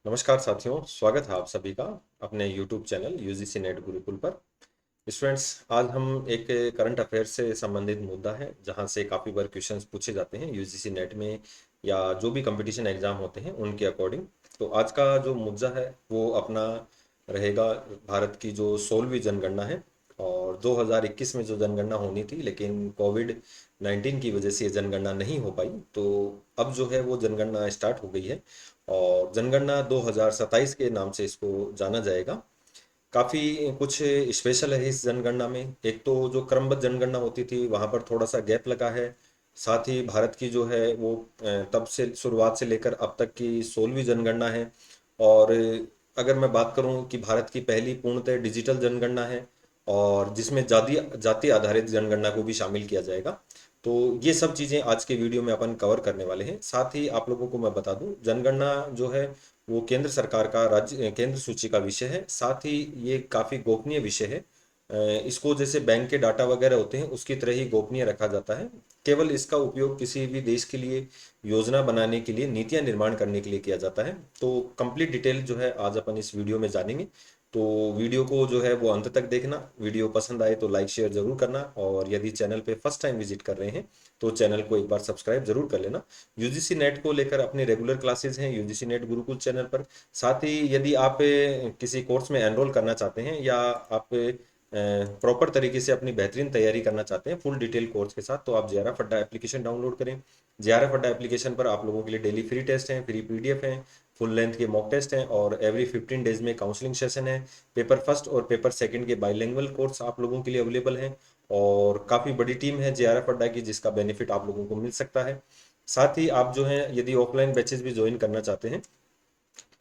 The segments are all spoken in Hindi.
नमस्कार साथियों, स्वागत है आप सभी का अपने YouTube channel UGC net Gurukul पर। स्टूडेंट्स, आज हम एक करंट अफेयर से संबंधित मुद्दा है जहां से काफ़ी बार क्वेश्चंस पूछे जाते हैं यूजीसी नेट में या जो भी कंपटीशन एग्जाम होते हैं उनके अकॉर्डिंग। तो आज का जो मुद्दा है वो अपना रहेगा भारत की जो 16वीं जनगणना है। और 2021 में जो जनगणना होनी थी, लेकिन कोविड-19 की वजह से ये जनगणना नहीं हो पाई। तो अब जो है वो जनगणना स्टार्ट हो गई है और जनगणना 2027 के नाम से इसको जाना जाएगा। काफ़ी कुछ स्पेशल है इस जनगणना में। एक तो जो क्रमबद्ध जनगणना होती थी वहाँ पर थोड़ा सा गैप लगा है। साथ ही भारत की जो है वो तब से शुरुआत से लेकर अब तक की 16वीं जनगणना है। और अगर मैं बात करूं कि भारत की पहली पूर्णतः डिजिटल जनगणना है और जिसमें जाति जाति आधारित जनगणना को भी शामिल किया जाएगा। तो ये सब चीज़ें आज के वीडियो में अपन कवर करने वाले हैं। साथ ही आप लोगों को मैं बता दूं, जनगणना जो है वो केंद्र सरकार का राज्य केंद्र सूची का विषय है। साथ ही ये काफ़ी गोपनीय विषय है। इसको जैसे बैंक के डाटा वगैरह होते हैं उसकी तरह ही गोपनीय रखा जाता है। केवल इसका उपयोग किसी भी देश के लिए योजना बनाने के लिए, नीतियां निर्माण करने के लिए किया जाता है। तो कंप्लीट डिटेल जो है आज अपन इस वीडियो में जानेंगे। तो वीडियो को जो है वो अंत तक देखना। वीडियो पसंद आए तो लाइक शेयर जरूर करना, और यदि चैनल पे फर्स्ट टाइम विजिट कर रहे हैं तो चैनल को एक बार सब्सक्राइब जरूर कर लेना। यूजीसी नेट को लेकर अपने रेगुलर क्लासेस हैं यूजीसी नेट गुरुकुल चैनल पर। साथ ही यदि आप किसी कोर्स में एनरोल करना चाहते हैं या आप प्रॉपर तरीके से अपनी बेहतरीन तैयारी करना चाहते हैं फुल डिटेल कोर्स के साथ, तो आप जेआरएफ अड्डा एप्लीकेशन डाउनलोड करें। जेआरएफ अड्डा एप्लीकेशन पर आप लोगों के लिए डेली फ्री टेस्ट हैं, फ्री पीडीएफ हैं, फुल लेंथ के मॉक टेस्ट हैं और एवरी 15 डेज में काउंसलिंग सेशन है। पेपर फर्स्ट और पेपर सेकंड के बाइलिंगुअल कोर्स आप लोगों के लिए अवेलेबल हैं। और काफ़ी बड़ी टीम है जेआरएफ अड्डा की जिसका बेनिफिट आप लोगों को मिल सकता है। साथ ही आप जो है यदि ऑफलाइन बैचेस भी ज्वाइन करना चाहते हैं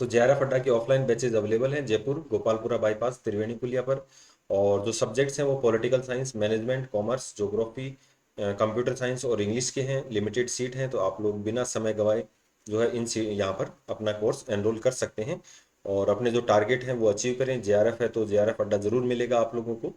तो जेआरएफ अड्डा के ऑफलाइन बैचेज अवेलेबल हैं जयपुर गोपालपुरा बाईपास त्रिवेणी पुलिया पर। और जो सब्जेक्ट्स हैं वो political science, management, commerce, geography, computer science और इंग्लिश के हैं। लिमिटेड सीट हैं तो आप लोग बिना समय गवाए जो है इन यहाँ पर अपना कोर्स एनरोल कर सकते हैं और अपने जो टारगेट हैं वो अचीव करें। जेआरएफ है तो जेआरएफ अड्डा जरूर मिलेगा आप लोगों को।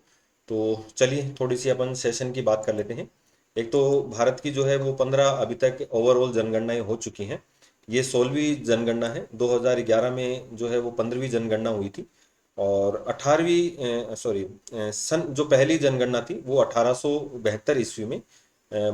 तो चलिए थोड़ी सी अपन सेशन की बात कर लेते हैं। एक तो भारत की जो है वो 15 अभी तक ओवरऑल जनगणनाएं हो चुकी हैं। ये 16वीं जनगणना है। 2011 में जो है वो 15वीं जनगणना हुई थी। और 18वीं सॉरी सन जो पहली जनगणना थी वो 1872 ईस्वी में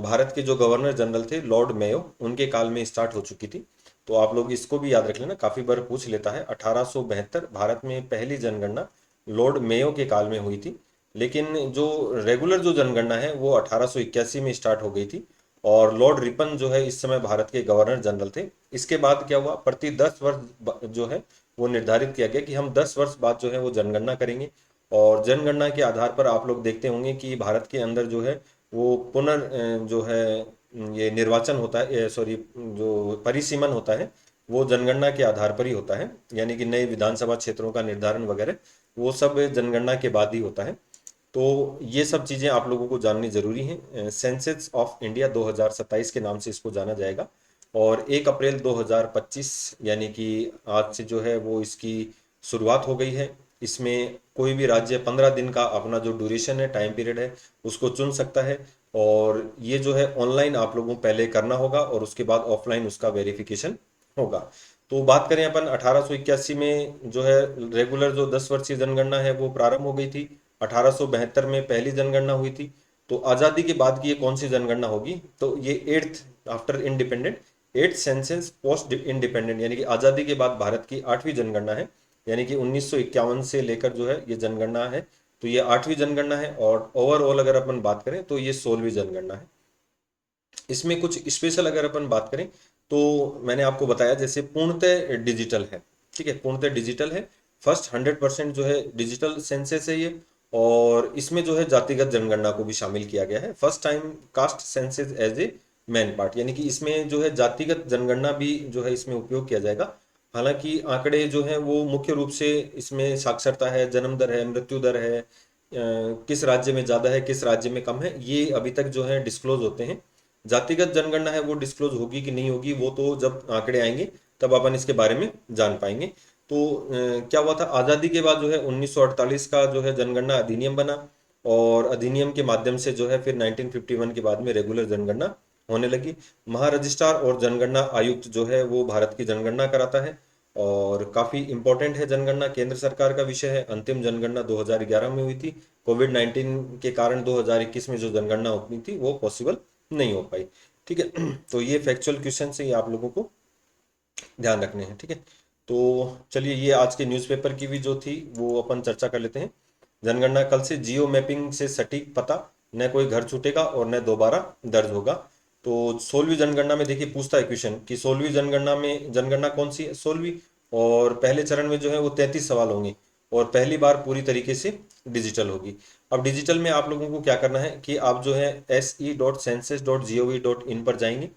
भारत के जो गवर्नर जनरल थे लॉर्ड मेयो उनके काल में स्टार्ट हो चुकी थी। तो आप लोग इसको भी याद रख लेना, काफी बार पूछ लेता है। 1872 भारत में पहली जनगणना लॉर्ड मेयो के काल में हुई थी। लेकिन जो रेगुलर जो जनगणना है वो 1881 में स्टार्ट हो गई थी। और लॉर्ड रिपन जो है इस समय भारत के गवर्नर जनरल थे। इसके बाद क्या हुआ, प्रति 10 वर्ष जो है वो निर्धारित किया गया कि हम 10 वर्ष बाद जो है वो जनगणना करेंगे। और जनगणना के आधार पर आप लोग देखते होंगे कि भारत के अंदर जो है वो जो है ये निर्वाचन होता है, सॉरी जो परिसीमन होता है वो जनगणना के आधार पर ही होता है। यानी कि नए विधानसभा क्षेत्रों का निर्धारण वगैरह वो सब जनगणना के बाद ही होता है। तो ये सब चीज़ें आप लोगों को जाननी जरूरी हैं। सेंसस ऑफ इंडिया 2027 के नाम से इसको जाना जाएगा। और 1 अप्रैल 2025 यानी कि आज से जो है वो इसकी शुरुआत हो गई है। इसमें कोई भी राज्य 15 दिन का अपना जो ड्यूरेशन है, टाइम पीरियड है, उसको चुन सकता है। और ये जो है ऑनलाइन आप लोगों को पहले करना होगा और उसके बाद ऑफलाइन उसका वेरिफिकेशन होगा। तो बात करें अपन 1881 में जो है रेगुलर जो 10 वर्षीय जनगणना है वो प्रारंभ हो गई थी। 1872 में पहली जनगणना हुई थी। तो आज़ादी के बाद की ये कौन सी जनगणना होगी, तो ये eighth after independent, eighth census post independent, यानी कि आज़ादी के बाद भारत की 8वीं जनगणना है। यानी कि 1951 से लेकर जो है ये जनगणना है। तो ये 8वीं जनगणना है और ओवरऑल अगर अपन बात करें तो ये 16वीं जनगणना है। इसमें कुछ स्पेशल अगर अपन बात करें तो मैंने आपको बताया जैसे पूर्णतः डिजिटल है। ठीक है, पूर्णतः डिजिटल है। फर्स्ट 100% जो है डिजिटल सेंसस है ये। और इसमें जो है जातिगत जनगणना को भी शामिल किया गया है। First time caste census as a main part, यानी कि इसमें जो है जातिगत जनगणना भी जो है इसमें उपयोग किया जाएगा। हालांकि आंकड़े जो हैं वो मुख्य रूप से इसमें साक्षरता है, जन्म दर है, मृत्यु दर है, किस राज्य में ज़्यादा है किस राज्य में कम है, ये अभी तक जो है डिस्क्लोज होते हैं। जातिगत जनगणना है वो डिस्क्लोज होगी कि नहीं होगी वो तो जब आंकड़े आएंगे तब अपन इसके बारे में जान पाएंगे। तो क्या हुआ था, आज़ादी के बाद जो है 1948 का जो है जनगणना अधिनियम बना। और अधिनियम के माध्यम से जो है फिर 1951 के बाद में रेगुलर जनगणना होने लगी। महारजिस्ट्रार और जनगणना आयुक्त जो है वो भारत की जनगणना कराता है। और काफ़ी इम्पोर्टेंट है जनगणना, केंद्र सरकार का विषय है। अंतिम जनगणना 2011 में हुई थी। कोविड 19 के कारण 2021 में जो जनगणना होनी थी वो पॉसिबल नहीं हो पाई। ठीक है। तो ये फैक्चुअल क्वेश्चन है, ये आप लोगों को ध्यान रखने हैं। ठीक है। तो चलिए, ये आज के न्यूज़पेपर की भी जो थी वो अपन चर्चा कर लेते हैं। जनगणना कल से जियो मैपिंग से सटीक पता, न कोई घर छूटेगा और न दोबारा दर्ज होगा। तो 16वीं जनगणना में देखिए पूछता है क्वेश्चन कि 16वीं जनगणना में जनगणना कौन सी है, 16वीं, और पहले चरण में जो है वो 33 सवाल होंगे और पहली बार पूरी तरीके से डिजिटल होगी। अब डिजिटल में आप लोगों को क्या करना है कि आप जो है se.census.gov.in पर जाएंगे,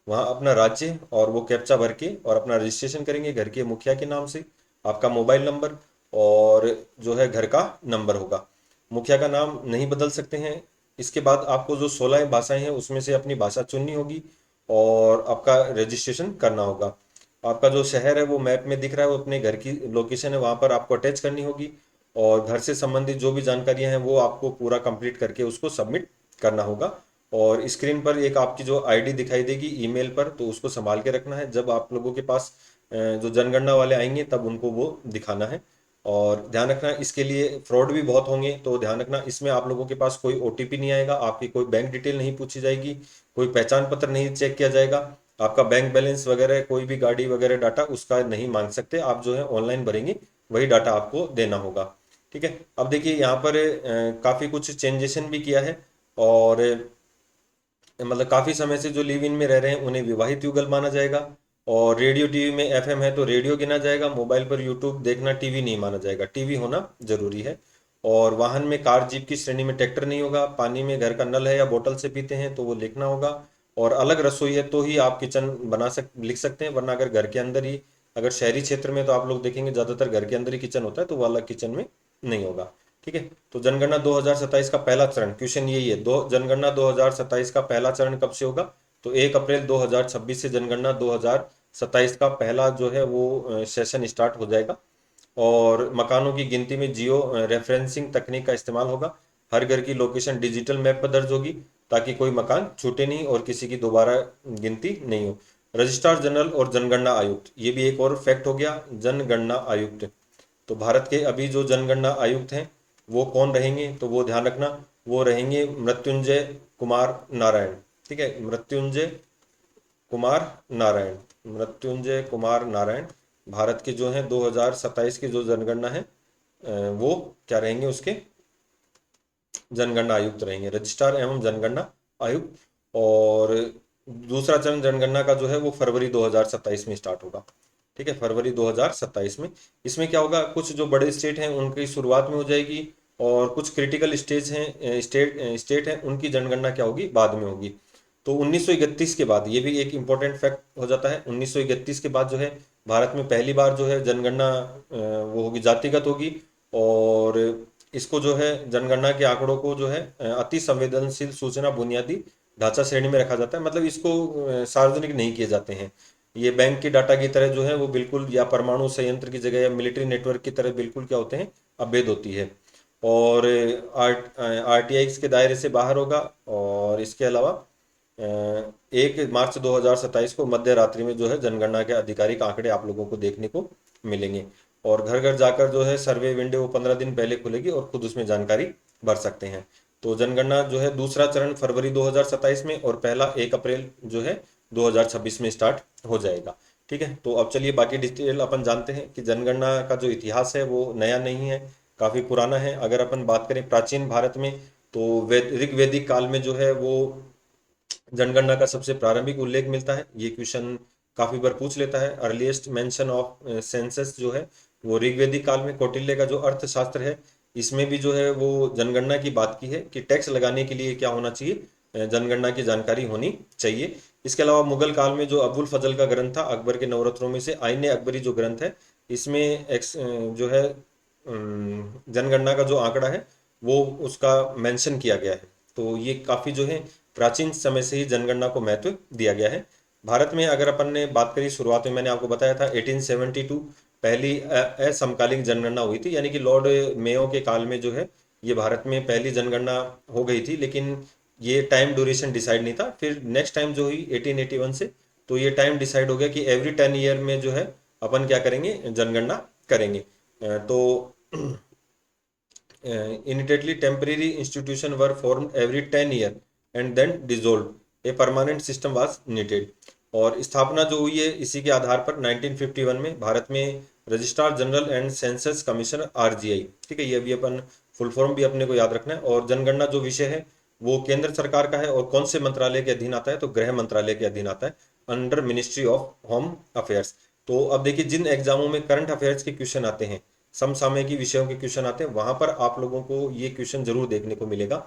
वहाँ अपना राज्य और वो कैप्चा भर के और अपना रजिस्ट्रेशन करेंगे घर के मुखिया के नाम से, आपका मोबाइल नंबर और जो है घर का नंबर होगा। मुखिया का नाम नहीं बदल सकते हैं। इसके बाद आपको जो 16 भाषाएं हैं उसमें से अपनी भाषा चुननी होगी और आपका रजिस्ट्रेशन करना होगा। आपका जो शहर है वो मैप में दिख रहा है, वो अपने घर की लोकेशन है, वहाँ पर आपको अटैच करनी होगी और घर से संबंधित जो भी जानकारियां हैं वो आपको पूरा कंप्लीट करके उसको सबमिट करना होगा। और स्क्रीन पर एक आपकी जो आईडी दिखाई देगी ईमेल पर, तो उसको संभाल के रखना है। जब आप लोगों के पास जो जनगणना वाले आएंगे तब उनको वो दिखाना है। और ध्यान रखना इसके लिए फ्रॉड भी बहुत होंगे, तो ध्यान रखना इसमें आप लोगों के पास कोई ओटीपी नहीं आएगा, आपकी कोई बैंक डिटेल नहीं पूछी जाएगी, कोई पहचान पत्र नहीं चेक किया जाएगा, आपका बैंक बैलेंस वगैरह कोई भी गाड़ी वगैरह डाटा उसका नहीं मांग सकते। आप जो है ऑनलाइन भरेंगे वही डाटा आपको देना होगा। ठीक है। अब देखिए यहाँ पर काफ़ी कुछ चेंजेशन भी किया है। और मतलब काफी समय से जो लिव इन में रह रहे हैं उन्हें विवाहित युगल माना जाएगा। और रेडियो टीवी में एफएम है तो रेडियो गिना जाएगा। मोबाइल पर यूट्यूब देखना टीवी नहीं माना जाएगा, टीवी होना जरूरी है। और वाहन में कार जीप की श्रेणी में ट्रैक्टर नहीं होगा। पानी में घर का नल है या बोतल से पीते हैं तो वो लिखना होगा। और अलग रसोई है तो ही आप किचन लिख सकते हैं, वरना अगर घर के अंदर ही, अगर शहरी क्षेत्र में तो आप लोग देखेंगे ज्यादातर घर के अंदर ही किचन होता है, तो वो अलग किचन में नहीं होगा। ठीक है। तो जनगणना 2027 का पहला चरण, क्वेश्चन यही है, दो जनगणना 2027 का पहला चरण कब से होगा? तो 1 अप्रैल 2026 से जनगणना 2027 का पहला जो है वो सेशन स्टार्ट हो जाएगा। और मकानों की गिनती में जियो रेफरेंसिंग तकनीक का इस्तेमाल होगा। हर घर की लोकेशन डिजिटल मैप पर दर्ज होगी ताकि कोई मकान छूटे नहीं और किसी की दोबारा गिनती नहीं हो। रजिस्ट्रार जनरल और जनगणना आयुक्त, ये भी एक और फैक्ट हो गया, जनगणना आयुक्त। तो भारत के अभी जो जनगणना आयुक्त हैं वो कौन रहेंगे? तो वो ध्यान रखना, वो रहेंगे मृत्युंजय कुमार नारायण। ठीक है, मृत्युंजय कुमार नारायण, मृत्युंजय कुमार नारायण भारत के जो हैं 2027 की जो जनगणना है वो क्या रहेंगे, उसके जनगणना आयुक्त रहेंगे, रजिस्ट्रार एवं जनगणना आयुक्त। और दूसरा चरण जनगणना का जो है वो फरवरी 2027 में स्टार्ट होगा। ठीक है, फरवरी 2027 में। इसमें क्या होगा, कुछ जो बड़े स्टेट हैं उनकी शुरुआत में हो जाएगी और कुछ क्रिटिकल स्टेज हैं, स्टेट हैं, उनकी जनगणना क्या होगी, बाद में होगी। तो 1931 के बाद, ये भी एक इम्पोर्टेंट फैक्ट हो जाता है, 1931 के बाद जो है भारत में पहली बार जो है जनगणना वो होगी, जातिगत होगी। और इसको जो है जनगणना के आंकड़ों को जो है अति संवेदनशील सूचना बुनियादी ढांचा श्रेणी में रखा जाता है। मतलब इसको सार्वजनिक नहीं किए जाते हैं। ये बैंक के डाटा की तरह जो है वो बिल्कुल, या परमाणु संयंत्र की जगह या मिलिट्री नेटवर्क की तरह बिल्कुल क्या होते हैं, अभेद होती है। और आरटीआई के दायरे से बाहर होगा। और इसके अलावा 1 मार्च 2027 को मध्य रात्रि में जो है जनगणना के आधिकारिक आंकड़े आप लोगों को देखने को मिलेंगे। और घर घर जाकर जो है सर्वे विंडो वो 15 दिन पहले खुलेगी और खुद उसमें जानकारी भर सकते हैं। तो जनगणना जो है दूसरा चरण फरवरी 2027 में और पहला 1 अप्रैल जो है 2026 में स्टार्ट हो जाएगा। ठीक है। तो अब चलिए बाकी डिटेल अपन जानते हैं कि जनगणना का जो इतिहास है वो नया नहीं है, काफ़ी पुराना है। अगर अपन बात करें प्राचीन भारत में, तो ऋग्वैदिक काल में जो है वो जनगणना का सबसे प्रारंभिक उल्लेख मिलता है। ये क्वेश्चन काफी बार पूछ लेता है। अर्लीस्ट मेंशन ऑफ सेंसस जो है वो ऋग्वैदिक काल में कौटिल्य का जो अर्थशास्त्र है इसमें भी जो है वो जनगणना की बात की है कि टैक्स लगाने के लिए क्या होना चाहिए, जनगणना की जानकारी होनी चाहिए। इसके अलावा मुगल काल में जो अबुल फजल का ग्रंथ था, अकबर के नवरत्नों में से आईने अकबरी जो ग्रंथ है, इसमें जो है जनगणना का जो आंकड़ा है वो उसका मेंशन किया गया है। तो ये काफी जो है प्राचीन समय से ही जनगणना को महत्व दिया गया है। भारत में अगर अपन ने बात करी, शुरुआत में मैंने आपको बताया था 1872 पहली असमकालीन जनगणना हुई थी, यानी कि लॉर्ड मेयो के काल में जो है ये भारत में पहली जनगणना हो गई थी। लेकिन ये टाइम ड्यूरेशन डिसाइड नहीं था। फिर नेक्स्ट टाइम जो हुई 1881 से, तो ये टाइम डिसाइड हो गया कि एवरी 10 ईयर में जो है अपन क्या करेंगे, जनगणना करेंगे। तो immediately temporary institution were formed every 10 year and then dissolved, a permanent system was needed। और स्थापना जो हुई है इसी के आधार पर 1951 में भारत में registrar general and census commission RGI, ठीक है, ये भी अपन फुल फॉर्म भी अपने को याद रखना है। और जनगणना जो विषय है वो केंद्र सरकार का है और कौन से मंत्रालय के अधीन आता है, तो गृह मंत्रालय के अधीन आता है, under ministry of home affairs. तो अब देखिए जिन एग्जामों में करंट अफेयर्स के क्वेश्चन आते हैं, समसामयिक विषयों के क्वेश्चन आते हैं, वहां पर आप लोगों को ये क्वेश्चन जरूर देखने को मिलेगा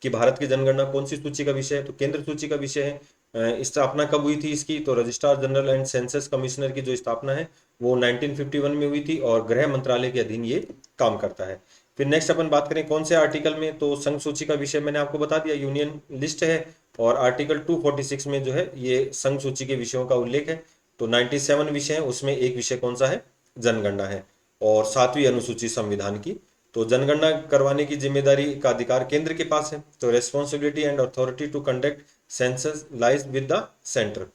कि भारत की जनगणना कौन सी सूची का विषय है, तो केंद्र सूची का विषय है। स्थापना कब हुई थी इसकी, तो registrar general and census commissioner की जो स्थापना है वो 1951 में हुई थी और गृह मंत्रालय के अधीन ये काम करता है। फिर नेक्स्ट अपन बात करें कौन से आर्टिकल में, तो संघ सूची का विषय मैंने आपको बता दिया, यूनियन लिस्ट है। और आर्टिकल 246 में जो है ये संघ सूची के विषयों का उल्लेख है। तो 97 विषय है, उसमें एक विषय कौन सा है, जनगणना है। और 7वीं अनुसूची संविधान की। तो जनगणना करवाने की जिम्मेदारी का अधिकार केंद्र के पास है, तो responsibility and authority to conduct census lies with the centre.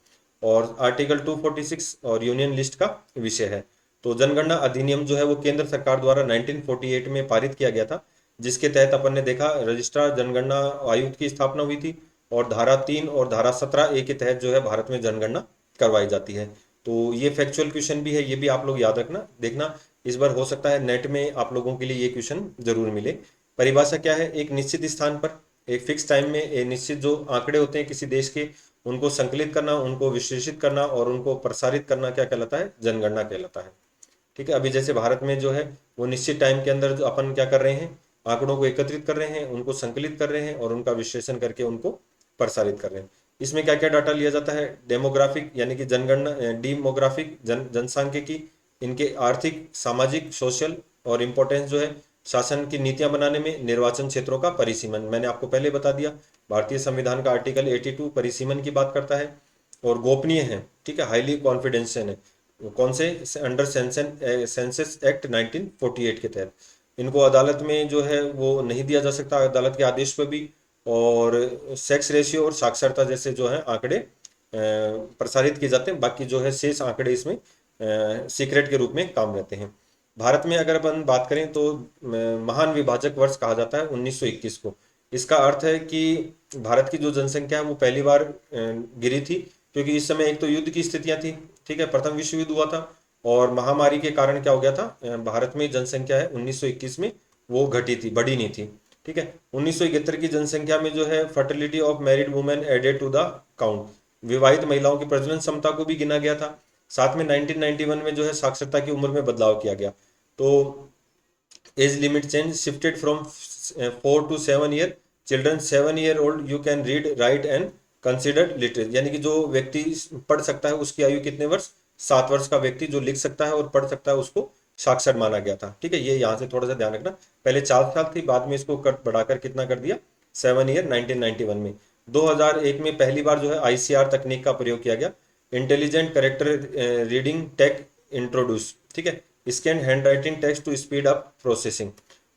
और आर्टिकल 246 और यूनियन लिस्ट का विषय है। तो जनगणना अधिनियम जो है वो केंद्र सरकार द्वारा 1948 में पारित किया गया था, जिसके तहत अपन ने देखा रजिस्ट्रार जनगणना आयुक्त की स्थापना हुई थी और धारा 3 और धारा 17A के तहत जो है भारत में जनगणना करवाई जाती है। तो ये फैक्चुअल क्वेश्चन भी है, ये भी आप लोग याद रखना, देखना इस बार हो सकता है नेट में आप लोगों के लिए ये क्वेश्चन जरूर मिले। परिभाषा क्या है, एक निश्चित स्थान पर एक फिक्स टाइम में एक निश्चित जो आंकड़े होते हैं किसी देश के, उनको संकलित करना, उनको विश्लेषित करना और उनको प्रसारित करना क्या कहलाता है, जनगणना कहलाता है। ठीक है, अभी जैसे भारत में जो है वो निश्चित टाइम के अंदर जो अपन क्या कर रहे हैं, आंकड़ों को एकत्रित कर रहे हैं, उनको संकलित कर रहे हैं और उनका विश्लेषण करके उनको प्रसारित कर रहे हैं। इसमें क्या क्या डाटा लिया जाता है, डेमोग्राफिक यानी कि जनगणना, डीमोग्राफिक जनसांख्यिकी, इनके आर्थिक सामाजिक सोशल और इम्पोर्टेंस जो है, शासन की नीतियां बनाने में, निर्वाचन क्षेत्रों का परिसीमन, मैंने आपको पहले बता दिया भारतीय संविधान का आर्टिकल 82 परिसीमन की बात करता है और गोपनीय है, ठीक है, हाईली कॉन्फिडेंशियल है। कौन से, अंडर सेंसस एक्ट 1948 के तहत। इनको अदालत में जो है वो नहीं दिया जा सकता, अदालत के आदेश पर भी। और सेक्स रेशियो और साक्षरता जैसे जो है आंकड़े प्रसारित किए जाते हैं, बाकी जो है शेष आंकड़े इसमें सीक्रेट के रूप में काम रहते हैं। भारत में अगर अपन बात करें तो महान विभाजक वर्ष कहा जाता है 1921 को। इसका अर्थ है कि भारत की जो जनसंख्या है वो पहली बार गिरी थी, क्योंकि इस समय एक तो युद्ध की स्थितियां थी, ठीक है, प्रथम विश्व युद्ध हुआ था और महामारी के कारण क्या हो गया था, भारत में जनसंख्या है 1921 में वो घटी थी, बढ़ी नहीं थी। ठीक है, 1971 की जनसंख्या में जो है fertility of married women added to the count, विवाहित महिलाओं की प्रजनन क्षमता को भी गिना गया था। साथ में 1991 में जो है साक्षरता की उम्र में बदलाव किया गया। तो age limit change shifted from 4 to 7 year, children 7 year old you can read write and considered literate, यानी कि जो व्यक्ति पढ़ सकता है उसकी आयु कितने वर्ष, 7 वर्ष का व्यक्ति जो लिख सकता है और पढ़ सकता है उसको साक्षर माना गया था। ठीक है, ये यहाँ से थोड़ा सा ध्यान रखना, पहले 4 साल थी, बाद में इसको बढ़ाकर कितना कर दिया, 7 ईयर 1991 में। 2001 में पहली बार जो है आईसीआर तकनीक का प्रयोग किया गया, intelligent character reading tech introduce, ठीक है, scan handwriting text to speed up processing.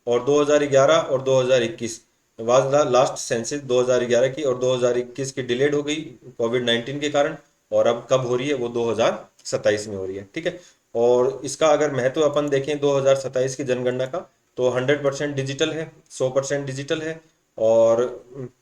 और 2011 और 2021 वाज द लास्ट सेंसस 2011 की, और 2021 की डिलेड हो गई कोविड-19 के कारण, और अब कब हो रही है वो 2027 में हो रही है। ठीक है, और इसका अगर महत्व अपन देखें 2027 की जनगणना का, तो 100% डिजिटल है, 100% डिजिटल है, और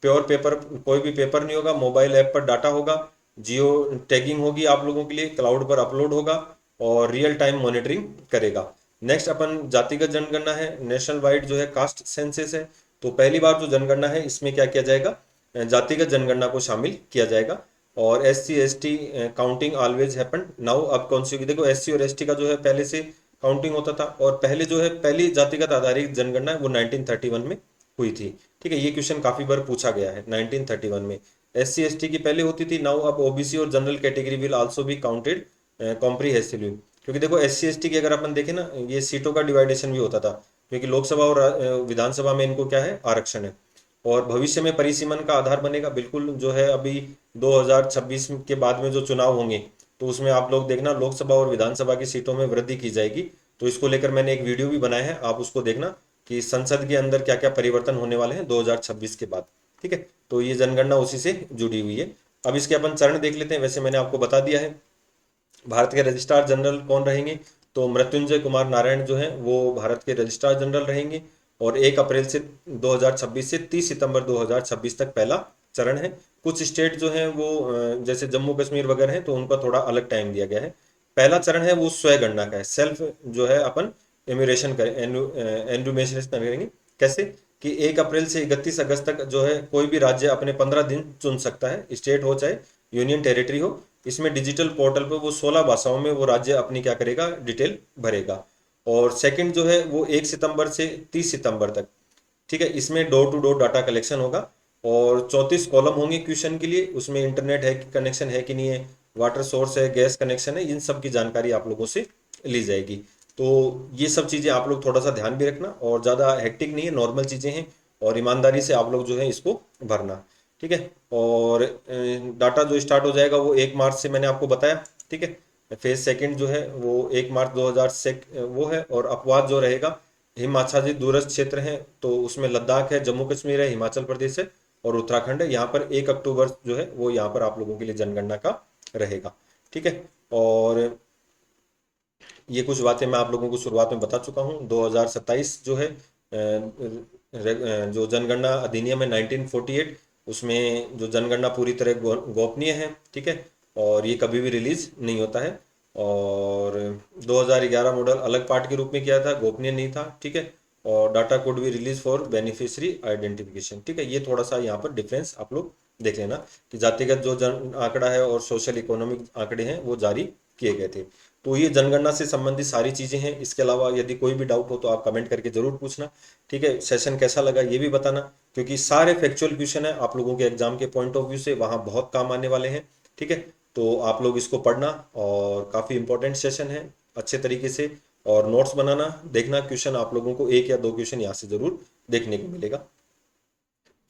प्योर पेपर कोई भी पेपर नहीं होगा, मोबाइल ऐप पर डाटा होगा, जियो टैगिंग होगी आप लोगों के लिए, क्लाउड पर अपलोड होगा और रियल टाइम मॉनिटरिंग करेगा। नेक्स्ट अपन जातिगत जनगणना है, नेशनल वाइड जो है कास्ट सेंसस है। तो पहली बार जो जनगणना है इसमें क्या किया जाएगा, जातिगत जनगणना को शामिल किया जाएगा। और SC ST counting always happen now, अब कौन सी होगी, देखो SC और ST का जो है पहले से काउंटिंग होता था, और पहले जो है पहली जातिगत आधारित जनगणना है वो 1931 में हुई थी। ठीक है, ये क्वेश्चन काफी बार पूछा गया है 1931 में। SC ST की पहले होती थी, नाउ अब OBC और general category will also be counted comprehensively, क्योंकि देखो SC ST की अगर अपन देखें ना, ये सीटों का डिवाइडेशन भी होता था, क्योंकि लोकसभा और विधानसभा में इनको क्या है, आरक्षण है। और भविष्य में परिसीमन का आधार बनेगा, बिल्कुल जो है अभी 2026 के बाद में जो चुनाव होंगे तो उसमें आप लोग देखना लोकसभा और विधानसभा की सीटों में वृद्धि की जाएगी। तो इसको लेकर मैंने एक वीडियो भी बनाया है, आप उसको देखना कि संसद के अंदर क्या क्या परिवर्तन होने वाले हैं 2026 के बाद। ठीक है, तो ये जनगणना उसी से जुड़ी हुई है। अब इसके अपन चरण देख लेते हैं, वैसे मैंने आपको बता दिया है भारत के रजिस्ट्रार जनरल कौन रहेंगे? तो मृत्युंजय कुमार नारायण जो हैं वो भारत के रजिस्ट्रार जनरल रहेंगे। और 1 अप्रैल से 2026 से 30 सितंबर 2026 तक पहला चरण है। कुछ स्टेट जो हैं वो जैसे जम्मू कश्मीर वगैरह हैं तो उनका थोड़ा अलग टाइम दिया गया है। पहला चरण है वो स्वय गणना का है, सेल्फ जो है अपन एम्यूरेशन करें, एन्यूमेशन करेंगे। कैसे? कि 1 अप्रैल से 31 अगस्त तक जो है कोई भी राज्य अपने 15 दिन चुन सकता है, स्टेट हो चाहे यूनियन टेरिटरी हो। इसमें डिजिटल पोर्टल पर वो 16 भाषाओं में वो राज्य अपनी क्या करेगा, डिटेल भरेगा। और सेकंड जो है वो 1 सितंबर से 30 सितंबर तक, ठीक है, इसमें door to door data collection होगा। और 34 कॉलम होंगे क्वेश्चन के लिए, उसमें इंटरनेट है कि कनेक्शन है कि नहीं है, वाटर सोर्स है, गैस कनेक्शन है, इन सब की जानकारी आप लोगों से ली जाएगी। तो ये सब चीज़ें आप लोग थोड़ा सा ध्यान भी रखना, और ज़्यादा हेक्टिक नहीं है, नॉर्मल चीज़ें हैं, और ईमानदारी से आप लोग जो है इसको भरना। ठीक है। और डाटा जो स्टार्ट हो जाएगा वो 1 मार्च से, मैंने आपको बताया। ठीक है। फेज सेकंड जो है वो 1 मार्च 2000 से वो है। और अपवाद जो रहेगा, हिम आच्छादित दूरस्थ क्षेत्र हैं तो उसमें लद्दाख है, जम्मू कश्मीर है, हिमाचल प्रदेश है और उत्तराखंड है। यहाँ पर 1 अक्टूबर जो है वो यहाँ पर आप लोगों के लिए जनगणना का रहेगा। ठीक है। और ये कुछ बातें मैं आप लोगों को शुरुआत में बता चुका हूँ। 2027 जो है जो जनगणना अधिनियम है 1948, उसमें जो जनगणना पूरी तरह गोपनीय है। ठीक है। और ये कभी भी रिलीज नहीं होता है। और 2011 मॉडल अलग पार्ट के रूप में किया था, गोपनीय नहीं था। ठीक है। और डाटा कोड भी रिलीज फॉर बेनिफिशियरी आइडेंटिफिकेशन। ठीक है। ये थोड़ा सा यहाँ पर डिफरेंस आप लोग देख लेना कि जातिगत जो जन आंकड़ा है और सोशल इकोनॉमिक आंकड़े हैं वो जारी किए गए थे। तो ये जनगणना से संबंधित सारी चीज़ें हैं। इसके अलावा यदि कोई भी डाउट हो तो आप कमेंट करके ज़रूर पूछना। ठीक है। सेशन कैसा लगा ये भी बताना, क्योंकि सारे फैक्चुअल क्वेश्चन है आप लोगों के एग्जाम के पॉइंट ऑफ व्यू से वहाँ बहुत काम आने वाले हैं। ठीक है। तो आप लोग इसको पढ़ना, और काफ़ी इंपॉर्टेंट सेशन है, अच्छे तरीके से और नोट्स बनाना। देखना क्वेश्चन आप लोगों को 1 या 2 क्वेश्चन यहाँ से ज़रूर देखने को मिलेगा।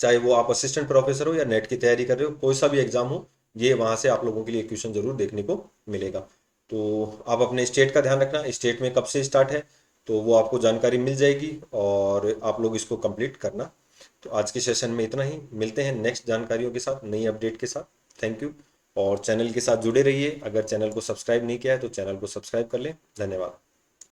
चाहे वो आप असिस्टेंट प्रोफेसर हो या नेट की तैयारी कर रहे हो, कोई सा भी एग्जाम हो, ये वहाँ से आप लोगों के लिए क्वेश्चन जरूर देखने को मिलेगा। तो आप अपने स्टेट का ध्यान रखना, स्टेट में कब से स्टार्ट है तो वो आपको जानकारी मिल जाएगी, और आप लोग इसको कंप्लीट करना। तो आज के सेशन में इतना ही, मिलते हैं नेक्स्ट जानकारियों के साथ, नई अपडेट के साथ। Thank you. और चैनल के साथ जुड़े रहिए, अगर चैनल को सब्सक्राइब नहीं किया है तो चैनल को सब्सक्राइब कर लें। धन्यवाद।